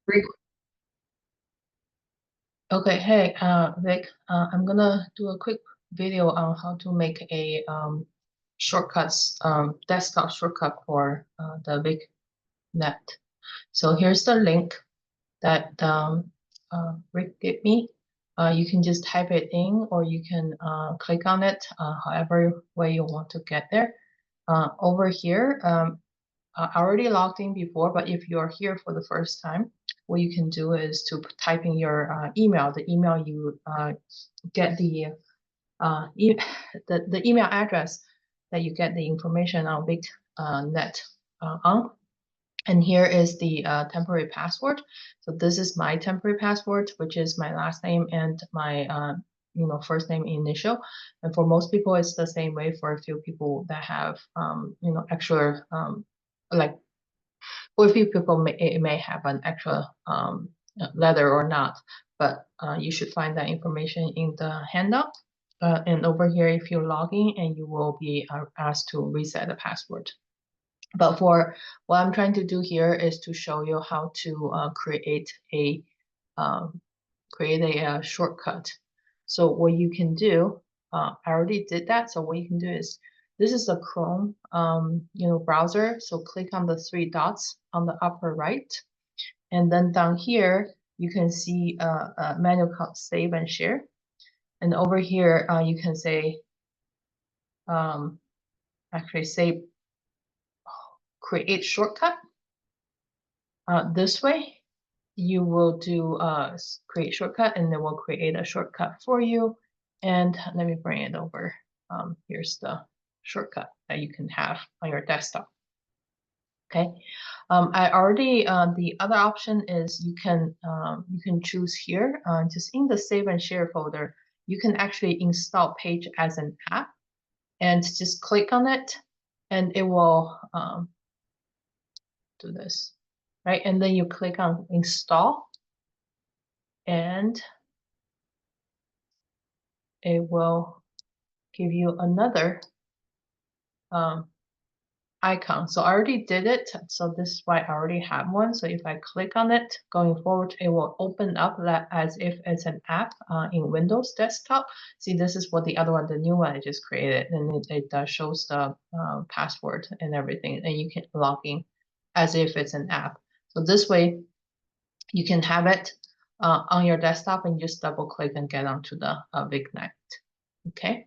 Re- Okay, hey, Vic, I'm gonna do a quick video on how to make a shortcuts desktop shortcut for the VicNet. So here's the link that Rick gave me. You can just type it in, or you can click on it, however way you want to get there. Over here, I already logged in before, but if you're here for the first time, what you can do is to type in your email, the email you get e the email address that you get the information on VicNet on. And here is the temporary password. So this is my temporary password, which is my last name and my first name initial. And for most people, it's the same way. For a few people that have extra like for a few people, it may have an extra letter or not, but you should find that information in the handout. And over here, if you log in, and you will be asked to reset the password. But for what I'm trying to do here is to show you how to create a shortcut. So what you can do, I already did that. So what you can do is, this is the Chrome browser. So click on the three dots on the upper right, and then down here you can see a menu called Save and Share. And over here you can say actually say create shortcut. This way you will do create shortcut, and it will create a shortcut for you. And let me bring it over. Here's the shortcut that you can have on your desktop. Okay, I already the other option is you can choose here just in the Save and Share folder. You can actually install Page as an app, and just click on it, and it will do this, right? And then you click on install, and it will give you another icon. So I already did it. So this is why I already have one. So if I click on it, going forward, it will open up as if it's an app in Windows desktop. See, this is what the other one, the new one I just created, and it shows the password and everything, and you can log in as if it's an app. So this way, you can have it on your desktop and just double click and get onto the VicNet. Okay.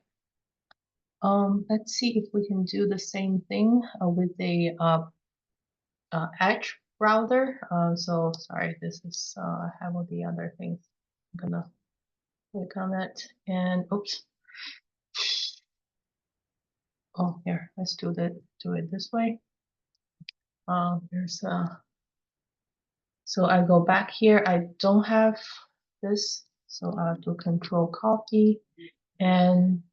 Let's see if we can do the same thing with the Edge browser. So sorry, this is I have all the other things. I'm gonna click on it, and oops. Oh, here, let's do it this way. There's so I go back here. I don't have this, so I'll do Control copy, and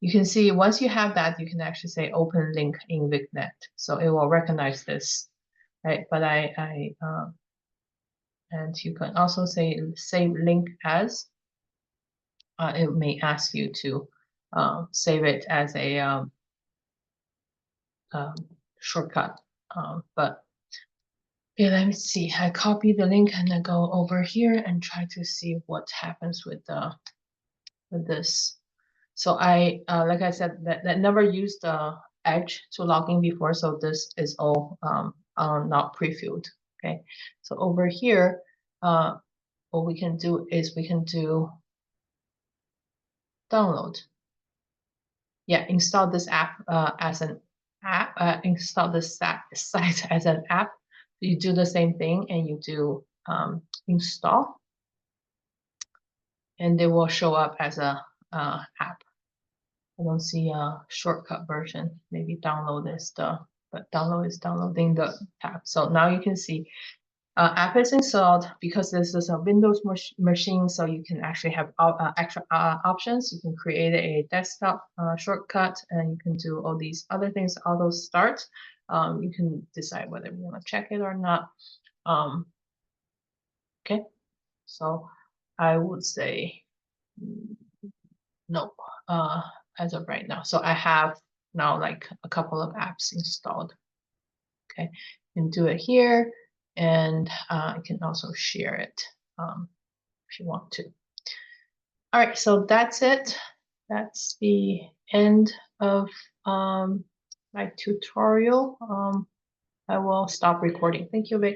you can see once you have that, you can actually say open link in VicNet. So it will recognize this, right? But and you can also say save link as. It may ask you to save it as a shortcut. But yeah, let me see. I copy the link and I go over here and try to see what happens with this. So I, like I said, that never used Edge to log in before, so this is all not pre-filled. Okay, so over here, what we can do is we can do download. Yeah, install this app as an app. Install this site as an app. You do the same thing, and you do install, and it will show up as a app. I don't see a shortcut version. Maybe download is but download is downloading the tab. So now you can see app is installed. Because this is a Windows machine, so you can actually have extra options. You can create a desktop shortcut, and you can do all these other things, auto start. You can decide whether you want to check it or not. Okay, so I would say no as of right now. So I have now like a couple of apps installed. Okay, you can do it here, and I can also share it if you want to. All right, so that's it. That's the end of my tutorial. I will stop recording. Thank you, Vic.